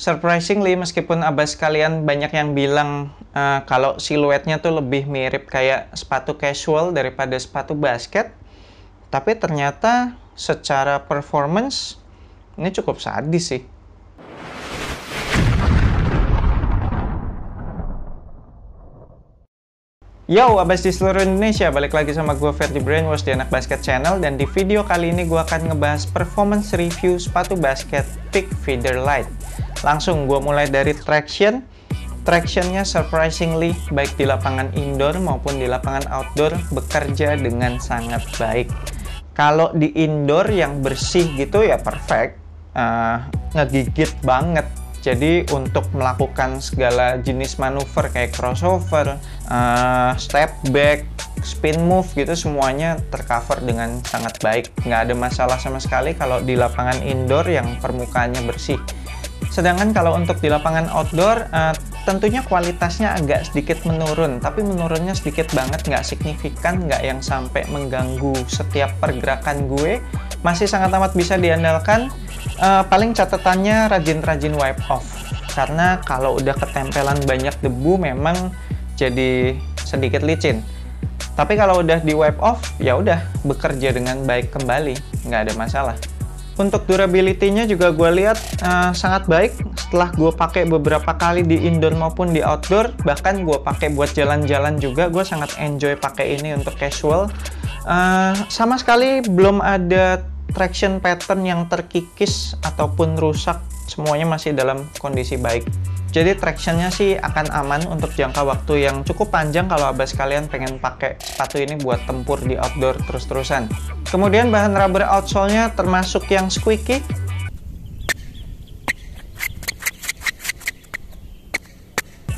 Surprisingly, meskipun abas kalian banyak yang bilang kalau siluetnya tuh lebih mirip kayak sepatu casual daripada sepatu basket, tapi ternyata secara performance ini cukup sadis sih. Yo, abas di seluruh Indonesia, balik lagi sama gue Ferdi Brainwash di Anak Basket Channel. Dan di video kali ini gue akan ngebahas performance review sepatu basket Peak Feather Light. Langsung gue mulai dari traction. Tractionnya surprisingly baik di lapangan indoor maupun di lapangan outdoor bekerja dengan sangat baik. Kalau di indoor yang bersih gitu ya perfect, ngegigit banget. Jadi untuk melakukan segala jenis manuver kayak crossover, step back, spin move gitu semuanya tercover dengan sangat baik. Nggak ada masalah sama sekali kalau di lapangan indoor yang permukaannya bersih. Sedangkan kalau untuk di lapangan outdoor, tentunya kualitasnya agak sedikit menurun. Tapi menurunnya sedikit banget, nggak signifikan, nggak yang sampai mengganggu setiap pergerakan gue. Masih sangat amat bisa diandalkan. Paling catatannya rajin-rajin wipe off, karena kalau udah ketempelan banyak debu memang jadi sedikit licin. Tapi kalau udah di wipe off ya udah bekerja dengan baik kembali, nggak ada masalah. Untuk durability-nya juga gue lihat sangat baik. Setelah gue pakai beberapa kali di indoor maupun di outdoor, bahkan gue pakai buat jalan-jalan juga, gue sangat enjoy pakai ini untuk casual. Sama sekali belum ada traction pattern yang terkikis ataupun rusak, semuanya masih dalam kondisi baik. Jadi tractionnya sih akan aman untuk jangka waktu yang cukup panjang kalau abas kalian pengen pakai sepatu ini buat tempur di outdoor terus-terusan. Kemudian bahan rubber outsole-nya termasuk yang squeaky.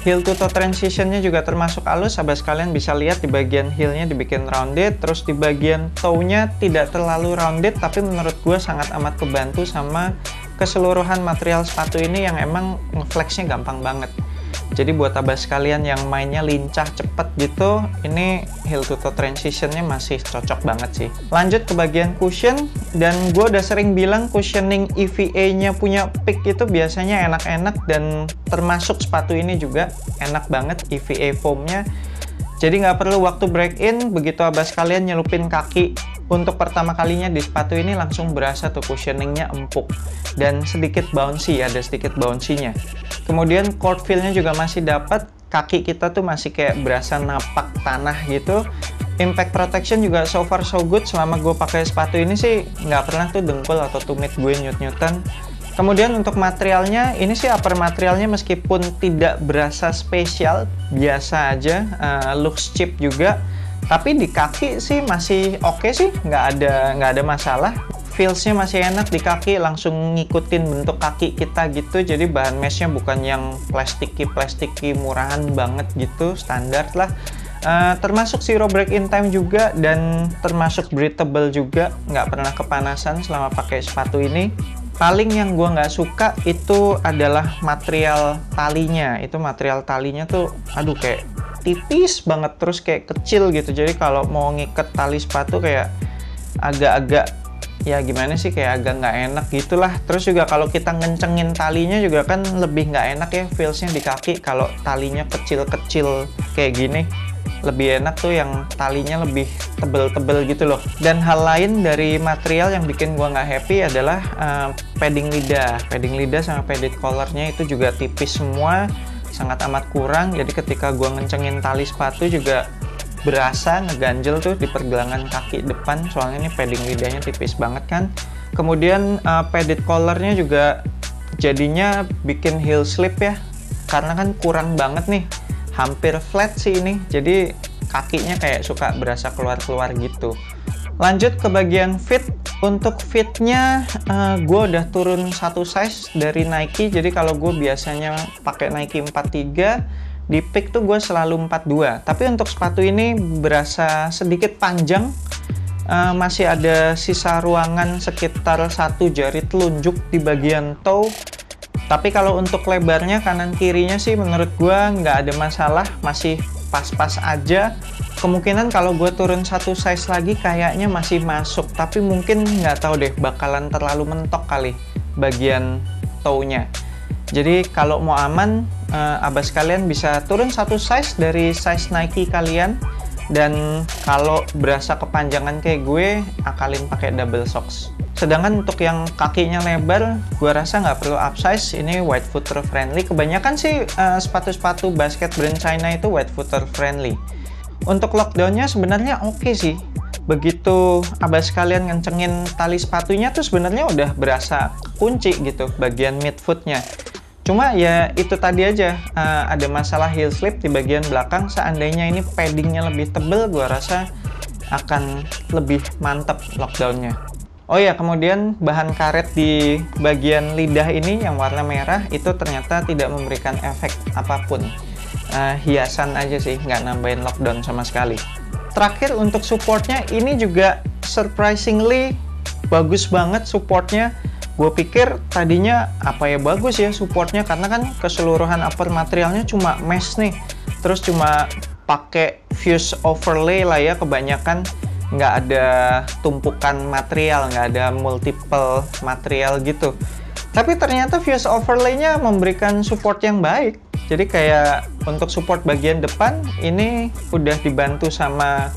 Heel to toe transition-nya juga termasuk halus, abas kalian bisa lihat di bagian heel-nya dibikin rounded, terus di bagian toe-nya tidak terlalu rounded, tapi menurut gue sangat amat kebantu sama keseluruhan material sepatu ini yang emang ngeflex-nya gampang banget. Jadi buat abas kalian yang mainnya lincah cepet gitu, ini heel to toe transition-nya masih cocok banget sih. Lanjut ke bagian cushion, dan gue udah sering bilang cushioning EVA-nya punya Peak itu biasanya enak-enak, dan termasuk sepatu ini juga enak banget EVA foam-nya. Jadi nggak perlu waktu break-in, begitu abas kalian nyelupin kaki untuk pertama kalinya di sepatu ini langsung berasa tuh cushioning-nya empuk dan sedikit bouncy, ada sedikit bouncy-nya. Kemudian court feel-nya juga masih dapat, kaki kita tuh masih kayak berasa napak tanah gitu. Impact protection juga so far so good, selama gue pakai sepatu ini sih nggak pernah tuh dengkul atau tumit gue nyut-nyutan. Kemudian untuk materialnya, ini sih upper materialnya meskipun tidak berasa spesial, biasa aja, looks cheap juga. Tapi di kaki sih masih oke sih, nggak ada masalah. Feels-nya masih enak di kaki, langsung ngikutin bentuk kaki kita gitu. Jadi bahan mesh-nya bukan yang plastiki murahan banget gitu, standar lah. Termasuk zero break-in time juga, dan termasuk breathable juga, nggak pernah kepanasan selama pakai sepatu ini. Paling yang gue nggak suka itu adalah material talinya. Itu material talinya tuh, aduh kayak tipis banget, terus kayak kecil gitu. Jadi kalau mau ngiket tali sepatu kayak agak-agak, ya gimana sih, kayak agak nggak enak gitulah. Terus juga kalau kita ngencengin talinya juga kan lebih nggak enak ya feelsnya di kaki. Kalau talinya kecil-kecil kayak gini, lebih enak tuh yang talinya lebih tebel-tebel gitu loh. Dan hal lain dari material yang bikin gua nggak happy adalah padding lidah sama padded collarnya itu juga tipis semua, sangat amat kurang. Jadi ketika gua ngencengin tali sepatu juga berasa ngeganjel tuh di pergelangan kaki depan, soalnya ini padding lidahnya tipis banget kan. Kemudian padded collarnya juga jadinya bikin heel slip ya, karena kan kurang banget nih, hampir flat sih ini, jadi kakinya kayak suka berasa keluar-keluar gitu. Lanjut ke bagian fit. Untuk fitnya gue udah turun satu size dari Nike. Jadi kalau gue biasanya pakai Nike 43, di Peak tuh gue selalu 42. Tapi untuk sepatu ini berasa sedikit panjang, masih ada sisa ruangan sekitar 1 jari telunjuk di bagian toe. Tapi kalau untuk lebarnya kanan kirinya sih menurut gue nggak ada masalah, masih pas-pas aja. Kemungkinan kalau gue turun satu size lagi kayaknya masih masuk, tapi mungkin nggak tahu deh, bakalan terlalu mentok kali bagian toe-nya. Jadi kalau mau aman, abas kalian bisa turun satu size dari size Nike kalian. Dan kalau berasa kepanjangan kayak gue, akalin pakai double socks. Sedangkan untuk yang kakinya lebar, gue rasa nggak perlu upsize. Ini wide footer friendly. Kebanyakan sih sepatu-sepatu basket brand China itu wide footer friendly. Untuk lockdownnya sebenarnya oke sih. Begitu abas kalian ngencengin tali sepatunya tuh sebenarnya udah berasa kunci gitu bagian midfootnya. Cuma ya itu tadi aja, ada masalah heel slip di bagian belakang. Seandainya ini paddingnya lebih tebel, gua rasa akan lebih mantap lockdownnya. Oh ya, kemudian bahan karet di bagian lidah ini yang warna merah itu ternyata tidak memberikan efek apapun. Hiasan aja sih, nggak nambahin lockdown sama sekali. Terakhir untuk supportnya, ini juga surprisingly bagus banget supportnya. Gue pikir tadinya apa ya bagus ya supportnya, karena kan keseluruhan upper materialnya cuma mesh nih, terus cuma pakai fuse overlay lah ya, kebanyakan nggak ada tumpukan material, nggak ada multiple material gitu. Tapi ternyata fuse overlay-nya memberikan support yang baik. Jadi kayak untuk support bagian depan ini udah dibantu sama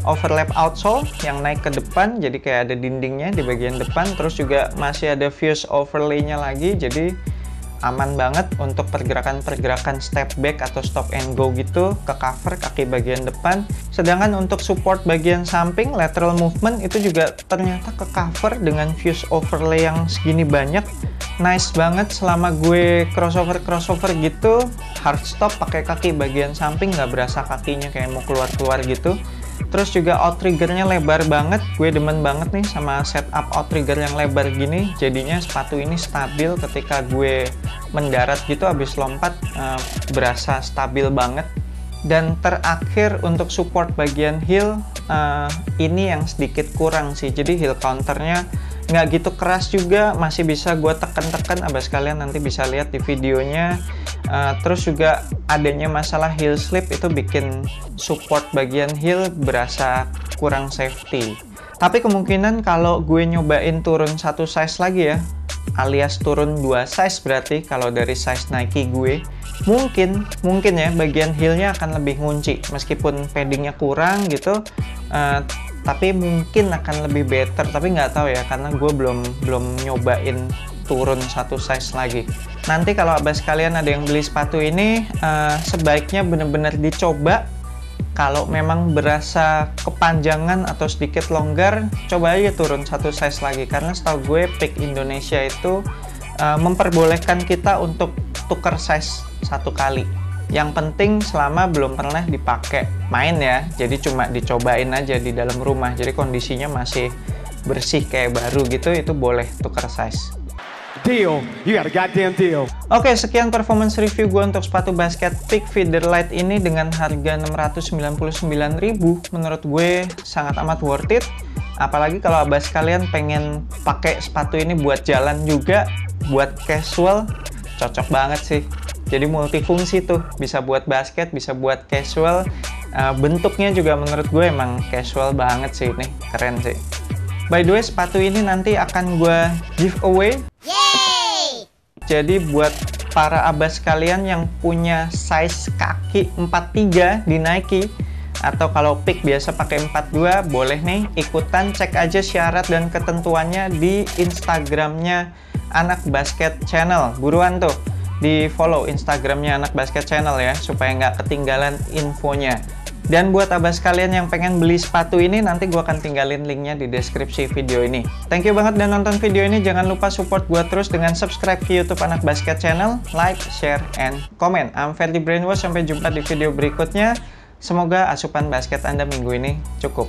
overlap outsole yang naik ke depan, jadi kayak ada dindingnya di bagian depan, terus juga masih ada fuse overlay-nya lagi, jadi aman banget untuk pergerakan-pergerakan step back atau stop and go gitu ke cover kaki bagian depan. Sedangkan untuk support bagian samping lateral movement itu juga ternyata ke cover dengan fuse overlay yang segini banyak. Nice banget selama gue crossover gitu, hard stop pakai kaki bagian samping, nggak berasa kakinya kayak mau keluar-keluar gitu. Terus juga outriggernya lebar banget, gue demen banget nih sama setup outrigger yang lebar gini. Jadinya sepatu ini stabil ketika gue mendarat gitu abis lompat, berasa stabil banget. Dan terakhir untuk support bagian heel, ini yang sedikit kurang sih. Jadi heel counternya nggak gitu keras juga, masih bisa gue tekan-tekan, abas kalian nanti bisa lihat di videonya. Terus juga adanya masalah heel slip itu bikin support bagian heel berasa kurang safety. Tapi kemungkinan kalau gue nyobain turun satu size lagi ya, alias turun 2 size berarti kalau dari size Nike gue, mungkin ya bagian heelnya akan lebih ngunci meskipun paddingnya kurang gitu. Tapi mungkin akan lebih better, tapi nggak tahu ya karena gue belum nyobain turun satu size lagi. Nanti kalau abas kalian ada yang beli sepatu ini, sebaiknya bener-bener dicoba. Kalau memang berasa kepanjangan atau sedikit longgar, coba aja turun satu size lagi, karena setahu gue Peak Indonesia itu memperbolehkan kita untuk tukar size satu kali. Yang penting selama belum pernah dipakai main ya, jadi cuma dicobain aja di dalam rumah, jadi kondisinya masih bersih kayak baru gitu, itu boleh tukar size. Deal, you got a goddamn deal. Oke, sekian performance review gue untuk sepatu basket Peak Feather Light ini dengan harga 699.000. Menurut gue sangat amat worth it. Apalagi kalau abas kalian pengen pakai sepatu ini buat jalan juga, buat casual, cocok banget sih. Jadi multifungsi tuh, bisa buat basket, bisa buat casual. Bentuknya juga menurut gue emang casual banget sih ini, keren sih. By the way, sepatu ini nanti akan gue giveaway. Yeay! Jadi buat para abas kalian yang punya size kaki 43 di Nike, atau kalau Peak biasa pakai 42, boleh nih ikutan, cek aja syarat dan ketentuannya di Instagramnya Anak Basket Channel. Buruan tuh di follow Instagramnya Anak Basket Channel ya, supaya nggak ketinggalan infonya. Dan buat abas kalian yang pengen beli sepatu ini, nanti gue akan tinggalin linknya di deskripsi video ini. Thank you banget dan nonton video ini. Jangan lupa support gue terus dengan subscribe ke YouTube Anak Basket Channel, like, share, and comment. I'm Ferdi Brainwash, sampai jumpa di video berikutnya. Semoga asupan basket Anda minggu ini cukup.